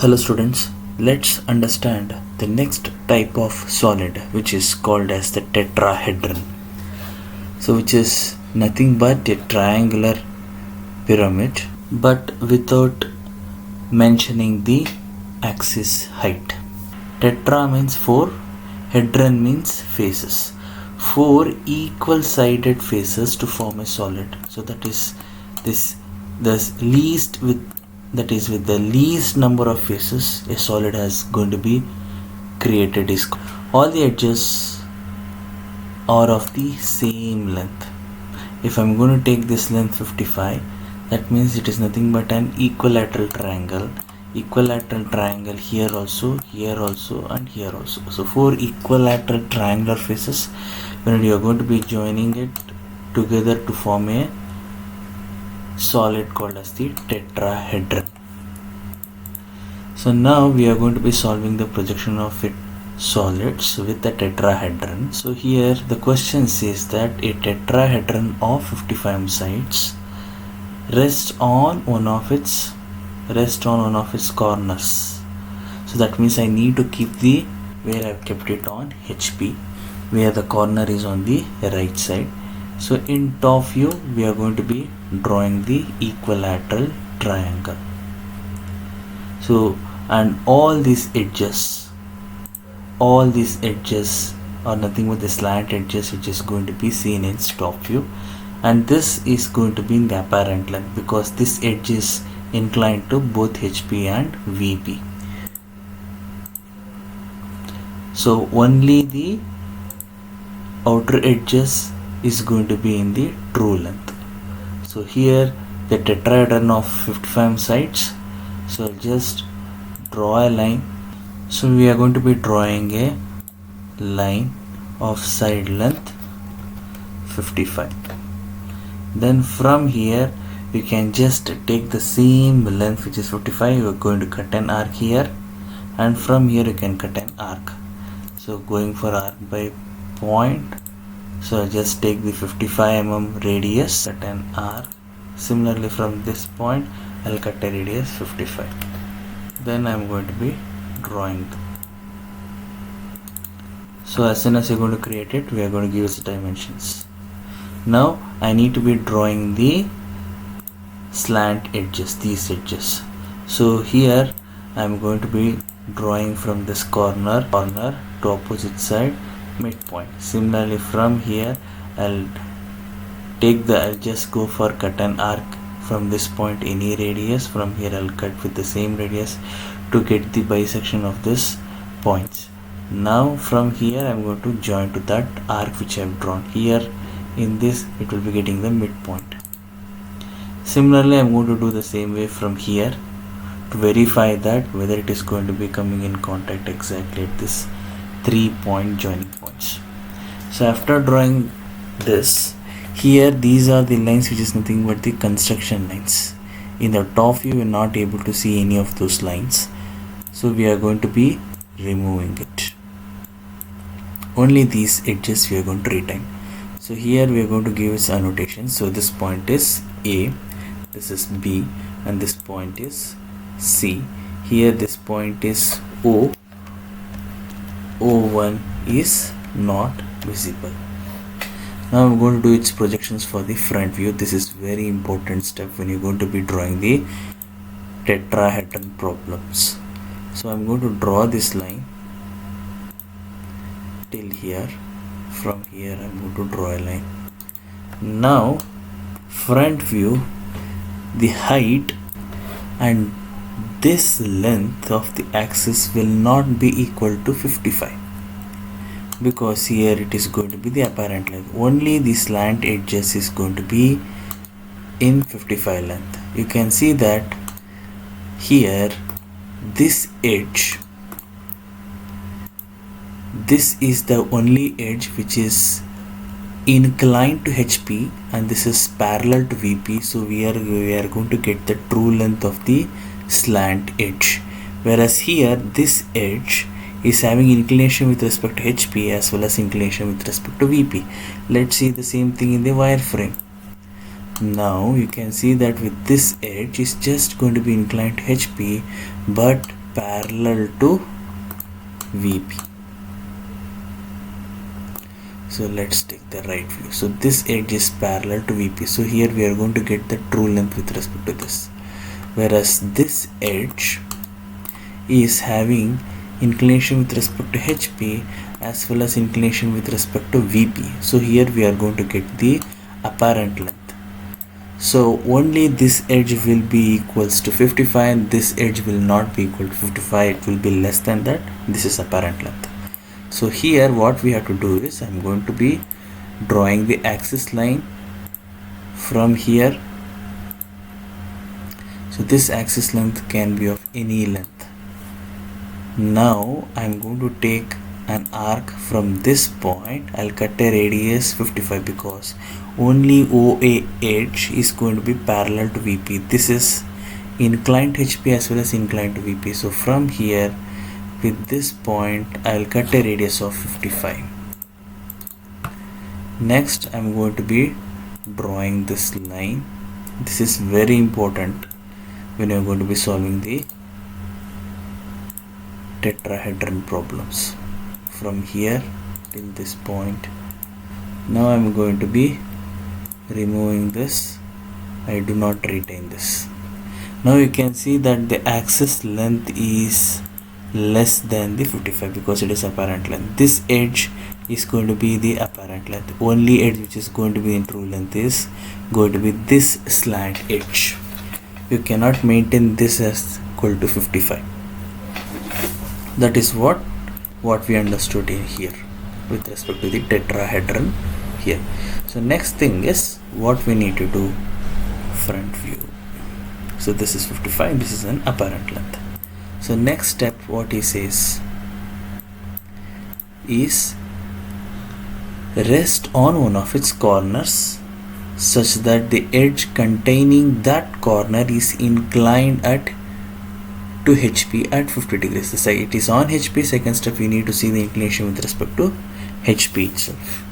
Hello students, let's understand the next type of solid which is called as the tetrahedron. So which is nothing but a triangular pyramid but without mentioning the axis height. Tetra means 4, hedron means faces. 4 equal sided faces to form a solid. So that is with the least number of faces a solid has going to be created is all the edges are of the same length. If I'm going to take this length 55, that means it is nothing but an equilateral triangle here also, and here also. So 4 equilateral triangular faces, when you are going to be joining it together to form a solid called as the tetrahedron. So now we are going to be solving the projection of solids with the tetrahedron. So here the question says that a tetrahedron of 55 sides rests on one of its corners. So that means I need to keep where I've kept it on HP, where the corner is on the right side. So in top view we are going to be drawing the equilateral triangle. So and all these edges are nothing but the slant edges which is going to be seen in top view, and this is going to be in the apparent length because this edge is inclined to both HP and VP. So only the outer edges is going to be in the true length. So here the tetrahedron of 55 sides, so I'll just draw a line. So we are going to be drawing a line of side length 55. Then from here you can just take the same length which is 55, you are going to cut an arc here, and from here you can cut an arc. So going for arc by point, so just take the 55 mm radius, cut an arc. Similarly from this point I'll cut a radius 55. Then I'm going to be drawing them. So as soon as you're going to create it, we are going to give its dimensions. Now I need to be drawing the slant edges, these edges. So here I'm going to be drawing from this corner to opposite side midpoint. Similarly from here I'll just go for cut an arc from this point, any radius. From here I'll cut with the same radius to get the bisection of this points. Now from here I'm going to join to that arc which I have drawn. Here in this it will be getting the midpoint. Similarly I'm going to do the same way from here to verify that whether it is going to be coming in contact exactly at this 3-point joining points. So after drawing this, here these are the lines which is nothing but the construction lines. In the top view you are not able to see any of those lines, so we are going to be removing it. Only these edges we are going to retain. So here we are going to give its annotation. So this point is A, this is B, and this point is C. Here this point is O. O1 is not visible. Now I'm going to do its projections for the front view. This is very important step when you're going to be drawing the tetrahedron problems. So I'm going to draw this line till here. From here I'm going to draw a line. Now front view, the height and this length of the axis will not be equal to 55, because here it is going to be the apparent length. Only the slant edges is going to be in 55 length. You can see that here this edge, this is the only edge which is inclined to HP, and this is parallel to VP. So we are going to get the true length of the slant edge, whereas here this edge is having inclination with respect to HP as well as inclination with respect to VP. Let's see the same thing in the wireframe. Now you can see that with this edge is just going to be inclined to HP, but parallel to VP. So let's take the right view. So this edge is parallel to VP. So here we are going to get the true length with respect to this. Whereas this edge is having inclination with respect to HP as well as inclination with respect to VP. So here we are going to get the apparent length. So only this edge will be equals to 55 and this edge will not be equal to 55. It will be less than that. This is apparent length. So here what we have to do is I'm going to be drawing the axis line from here. So this axis length can be of any length. Now I'm going to take an arc from this point. I'll cut a radius 55 because only OA edge is going to be parallel to VP. This is inclined HP as well as inclined to VP. So from here with this point I'll cut a radius of 55. Next I'm going to be drawing this line. This is very important when you're going to be solving the tetrahedron problems. From here till this point. Now I'm going to be removing this. I do not retain this. Now you can see that the axis length is less than the 55 because it is apparent length. This edge is going to be the apparent length. Only edge which is going to be in true length is going to be this slant edge. You cannot maintain this as equal to 55. That is what we understood in here with respect to the tetrahedron here. So next thing is what we need to do, front view. So this is 55, this is an apparent length. So next step what he says is rest on one of its corners such that the edge containing that corner is inclined to HP at 50 degrees. So it is on HP. Second step, we need to see the inclination with respect to HP itself.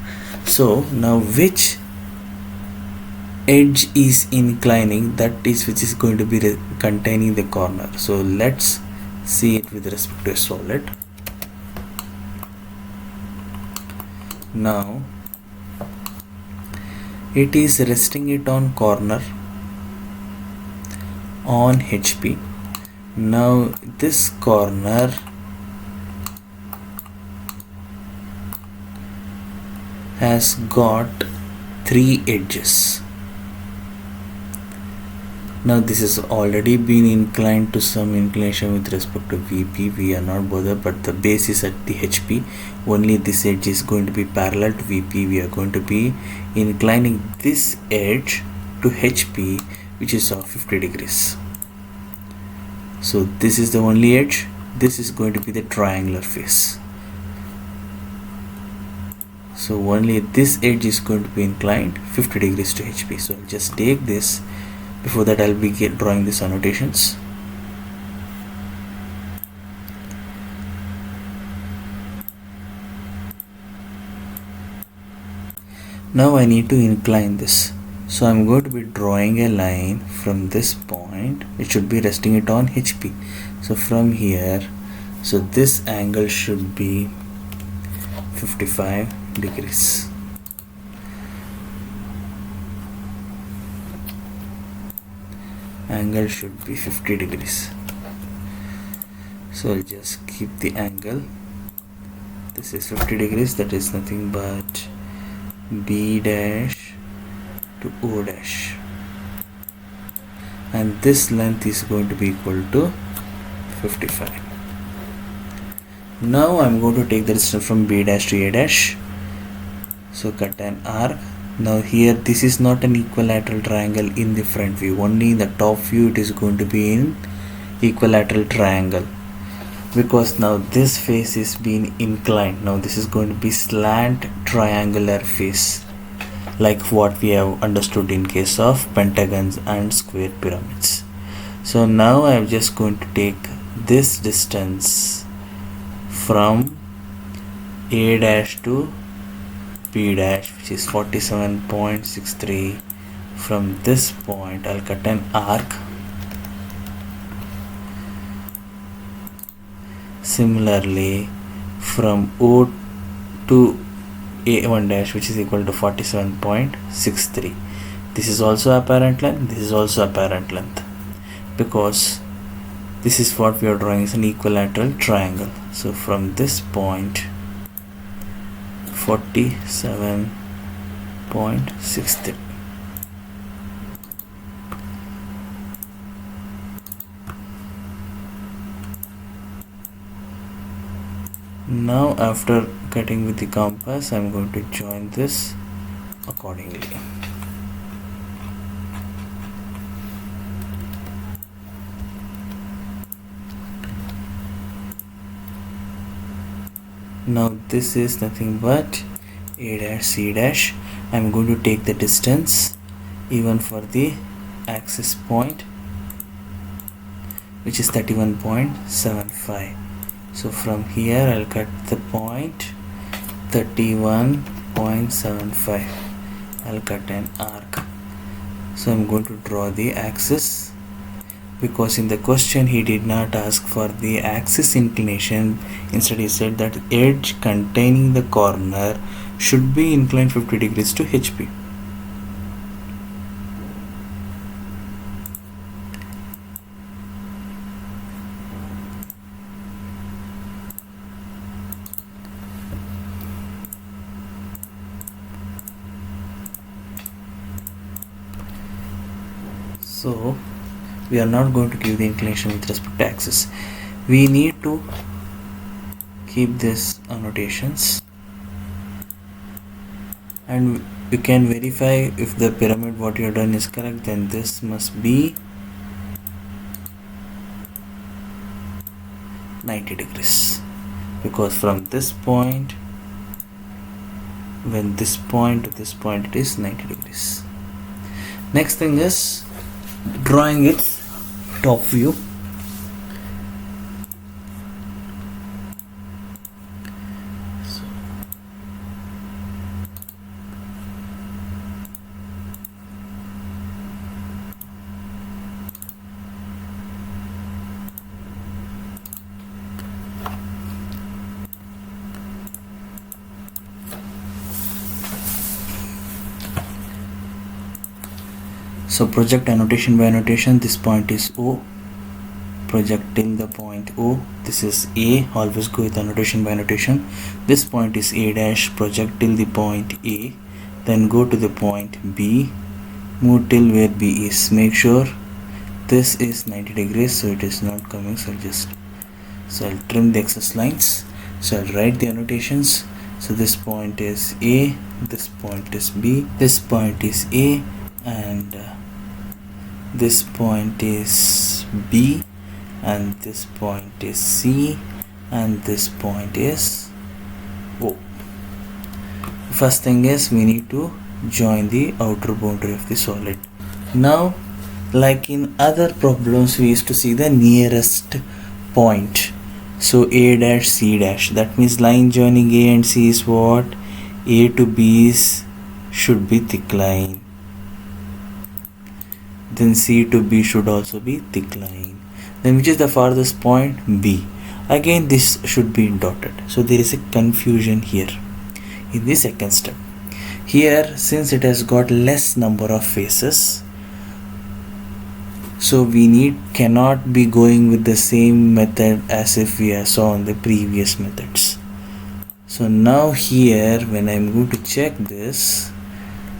So now which edge is inclining, that is which is going to be containing the corner. So let's see it with respect to a solid. Now it is resting it on corner on HP. Now this corner has got 3 edges. Now this has already been inclined to some inclination with respect to VP. We are not bothered, but the base is at the HP. Only this edge is going to be parallel to VP. We are going to be inclining this edge to HP, which is of 50 degrees. So this is the only edge. This is going to be the triangular face. So only this edge is going to be inclined 50 degrees to HP. So I'll just take this. Before that I'll be drawing these annotations. Now I need to incline this. So I'm going to be drawing a line from this point. It should be resting it on HP. So from here, so this angle should be 55 degrees. Angle should be 50 degrees. So I'll just keep the angle. This is 50 degrees. That is nothing but B dash to O dash, and this length is going to be equal to 55. Now I'm going to take the distance from B dash to A dash. So cut an arc. Now here this is not an equilateral triangle in the front view. Only in the top view it is going to be in equilateral triangle, because now this face is being inclined. Now this is going to be slant triangular face, like what we have understood in case of pentagons and square pyramids. So now I am just going to take this distance from A dash to P dash, which is 47.63. From this point I'll cut an arc Similarly, from O to A1 dash, which is equal to 47.63. This is also apparent length, this is also apparent length, because this is what we are drawing is an equilateral triangle. So from this point 47.63. Now after cutting with the compass, I am going to join this accordingly. Now this is nothing but A dash C dash. I am going to take the distance even for the axis point, which is 31.75. So from here I'll cut the point 31.75. I'll cut an arc. So I'm going to draw the axis, because in the question he did not ask for the axis inclination. Instead he said that edge containing the corner should be inclined 50 degrees to HP. So we are not going to give the inclination with respect to axis. We need to keep this annotations, and you can verify if the pyramid what you have done is correct. Then this must be 90 degrees, because from this point, when this point to this point, it is 90 degrees. Next thing is drawing its top view. So project annotation by annotation. This point is O. Project till the point O. This is A. Always go with annotation by annotation. This point is A dash. Project till the point A. Then go to the point B. Move till where B is. Make sure this is 90 degrees, so it is not coming. So I'll trim the excess lines. So I'll write the annotations. So this point is A. This point is B. This point is A, and this point is B, and this point is C, and this point is O. First thing is we need to join the outer boundary of the solid. Now, like in other problems, we used to see the nearest point. So A dash C dash, that means line joining A and C is what? A to B should be thick line. Then C to B should also be thick line. Then which is the farthest point? B. Again this should be dotted. So there is a confusion here in the second step. Here, since it has got less number of faces, so we cannot be going with the same method as if we saw on the previous methods. So now here when I am going to check this,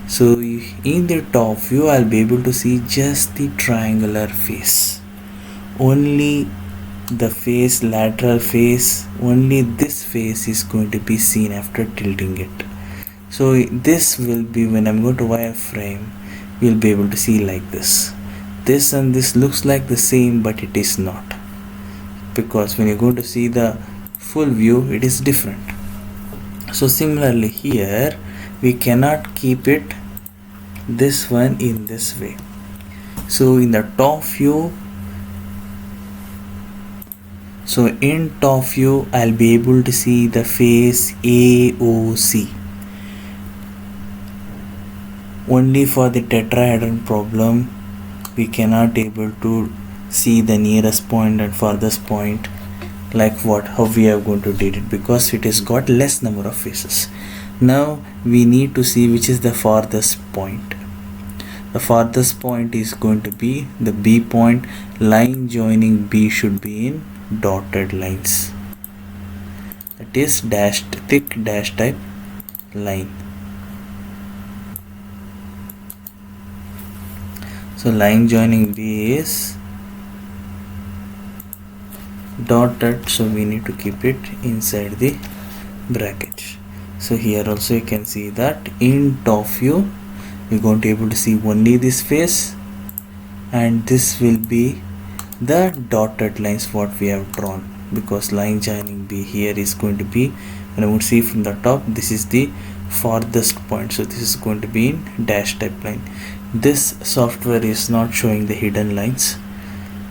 so in the top view I'll be able to see just the triangular face, only the face, lateral face, only this face is going to be seen after tilting it. So this will be, when I'm going to wireframe, we'll be able to see like this. This and this looks like the same, but it is not, because when you're going to see the full view, it is different. So similarly here we cannot keep it this one in this way. So in the top view, so in top view I'll be able to see the face AOC. Only for the tetrahedron problem we cannot able to see the nearest point and farthest point like what, how we are going to date it, because it has got less number of faces. Now we need to see which is the farthest point. The farthest point is going to be the B point. Line joining B should be in dotted lines, that is dashed, thick dash type line. So line joining B is dotted, so we need to keep it inside the bracket. So here also you can see that in top view we're going to be able to see only this face, and this will be the dotted lines what we have drawn, because line joining B here is going to be, when I would see from the top, this is the farthest point, so this is going to be in dash type line. This software is not showing the hidden lines.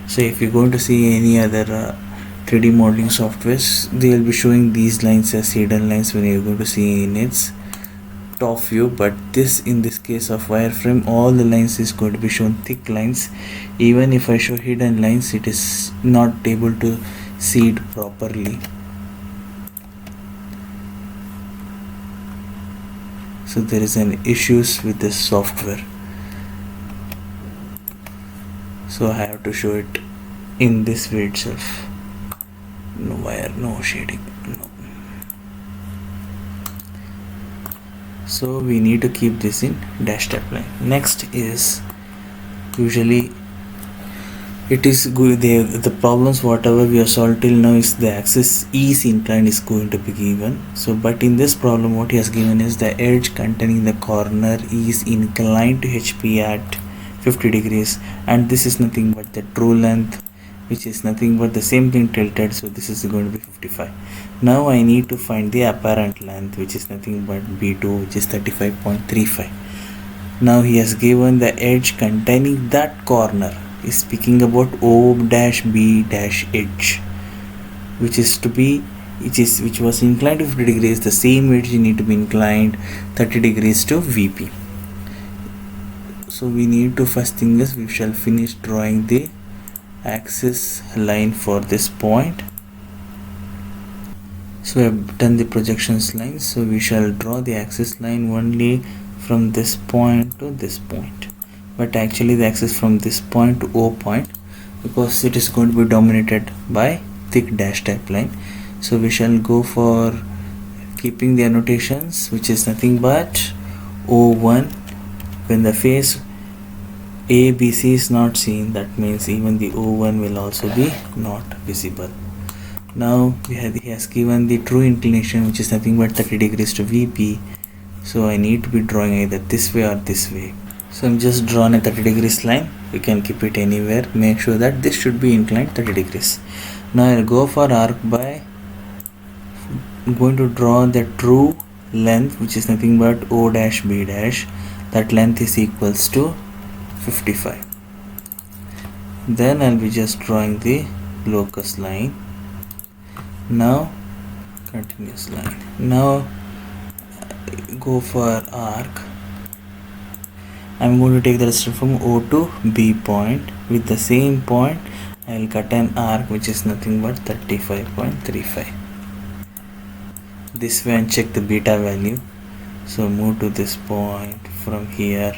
So if you're going to see any other 3D modeling softwares, they will be showing these lines as hidden lines when you're going to see in its top view, but this, in this case of wireframe, all the lines is going to be shown thick lines. Even if I show hidden lines, it is not able to see it properly. So there is an issues with this software, so I have to show it in this way itself. No wire, no shading, no. So we need to keep this in dash type line. Next is, usually it is good, the problems whatever we have solved till now is the axis is inclined is going to be given. So but in this problem what he has given is the edge containing the corner is inclined to HP at 50 degrees, and this is nothing but the true length, which is nothing but the same thing tilted, so this is going to be 55. Now I need to find the apparent length, which is nothing but B2, which is 35.35. Now he has given the edge containing that corner, is speaking about O-B- edge, which is to be, which was inclined to 50 degrees, the same edge need to be inclined 30 degrees to VP. So we need to, first thing is we shall finish drawing the axis line for this point. So we have done the projections line, so we shall draw the axis line only from this point to this point, but actually the axis from this point to O point, because it is going to be dominated by thick dash type line. So we shall go for keeping the annotations, which is nothing but O1. When the face ABC is not seen, that means even the O1 will also be not visible. Now he has given the true inclination, which is nothing but 30 degrees to VP, so I need to be drawing either this way or this way. So I'm just drawn a 30 degrees line. You can keep it anywhere, make sure that this should be inclined 30 degrees. Now I'll go for arc by, I'm going to draw the true length, which is nothing but O dash B dash, that length is equals to 55. Then I'll be just drawing the locus line. Now continuous line. Now go for arc. I'm going to take the distance from O to B point. With the same point I'll cut an arc, which is nothing but 35.35. this way and check the beta value. So move to this point from here.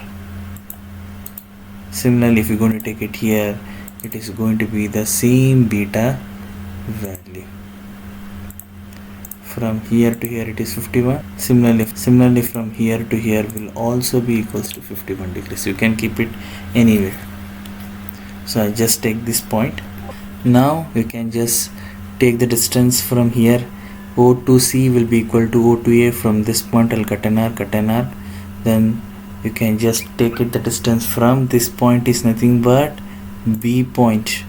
Similarly, if you're going to take it here, it is going to be the same beta value. From here to here it is 51. Similarly from here to here will also be equals to 51 degrees. You can keep it anywhere. So I just take this point. Now you can just take the distance from here. O to C will be equal to O to A. From this point I'll cut an arc. Then you can just take it, the distance from this point is nothing but B point.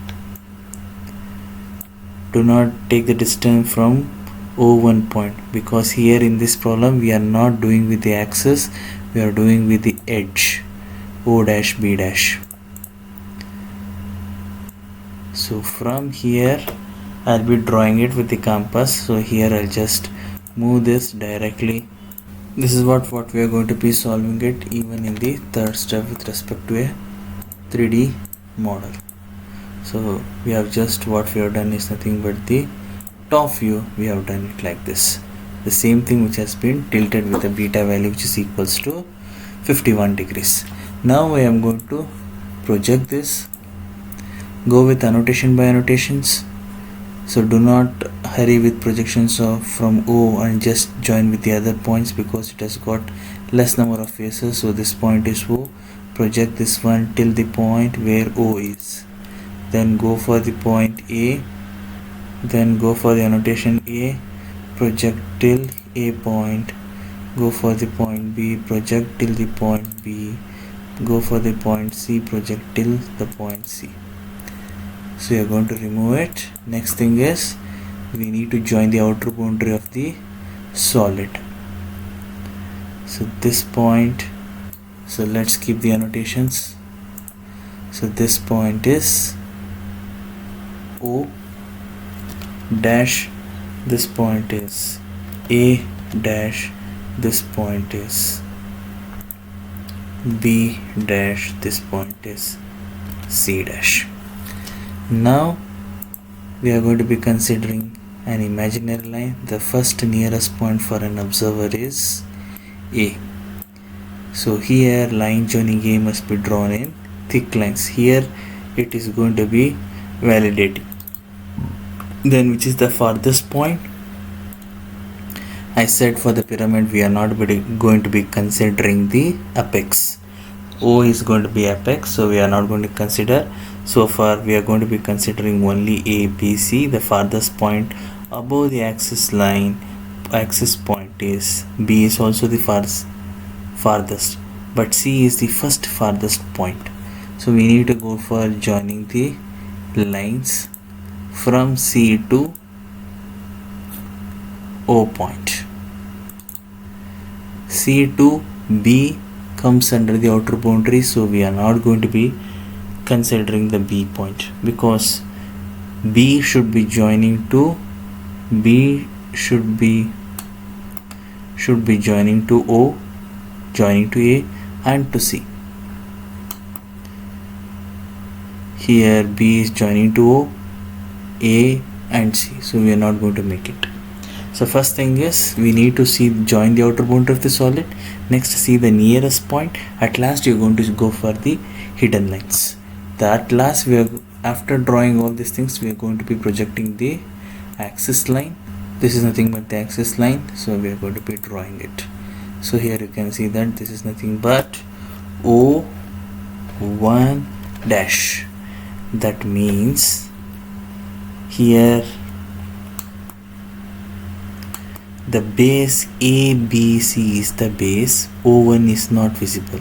Do not take the distance from O1 point, because here in this problem we are not doing with the axis, we are doing with the edge O dash B dash. So from here I'll be drawing it with the compass. So here I'll just move this directly. This is what we are going to be solving it even in the third step with respect to a 3D model. So we have just, what we have done is nothing but the top view we have done it like this, the same thing which has been tilted with a beta value which is equals to 51 degrees. Now I am going to project this, go with annotation by annotations. So do not hurry with projections of from O and just join with the other points because it has got less number of faces. So this point is O, project this one till the point where O is, then go for the point A, then go for the annotation A, project till A point, go for the point B, project till the point B, go for the point C, project till the point C. So you are going to remove it. Next thing is we need to join the outer boundary of the solid. So this point, so let's keep the annotations. So this point is O dash, this point is A dash, this point is B dash, this point is C dash. Now we are going to be considering an imaginary line. The first nearest point for an observer is A. So here line joining A must be drawn in thick lines. Here it is going to be validating. Then which is the farthest point? I said for the pyramid we are not going to be considering the apex. O is going to be apex, so we are not going to consider. So far we are going to be considering only A, B, C. The farthest point above the axis line, axis point is B is also the farthest, but C is the first farthest point. So we need to go for joining the lines from C to O point. C to B comes under the outer boundary, so we are not going to be considering the B point because B should be joining to joining to O, joining to A and to C. Here B is joining to O, A and C, so we are not going to make it. So first thing is we need to join the outer boundary of the solid. Next see the nearest point. At last you are going to go for the hidden lines. At last after drawing all these things we are going to be projecting the axis line. This is nothing but the axis line, so we are going to be drawing it. So here you can see that this is nothing but O1 dash. That means here the base ABC is the base, O1 is not visible.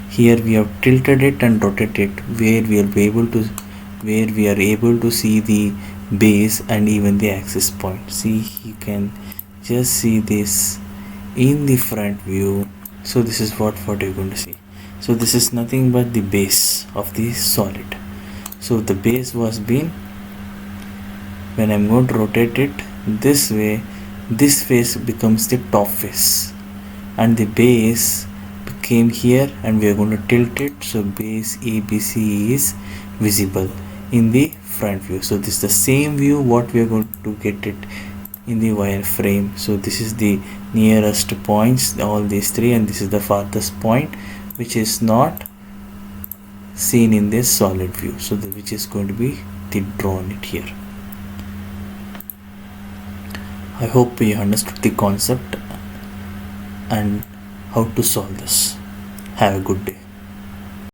Here we have tilted it and rotated it where we are able to see the base and even the axis point. See, you can just see this in the front view. So this is what you're going to see. So this is nothing but the base of the solid. So the base was been, when I'm going to rotate it this way, this face becomes the top face and the base came here and we are going to tilt it, so base ABC is visible in the front view. So this is the same view what we are going to get it in the wireframe. So this is the nearest points, all these three, and this is the farthest point which is not seen in this solid view, so which is going to be drawn it here. I hope you understood the concept and how to solve this. Have a good day.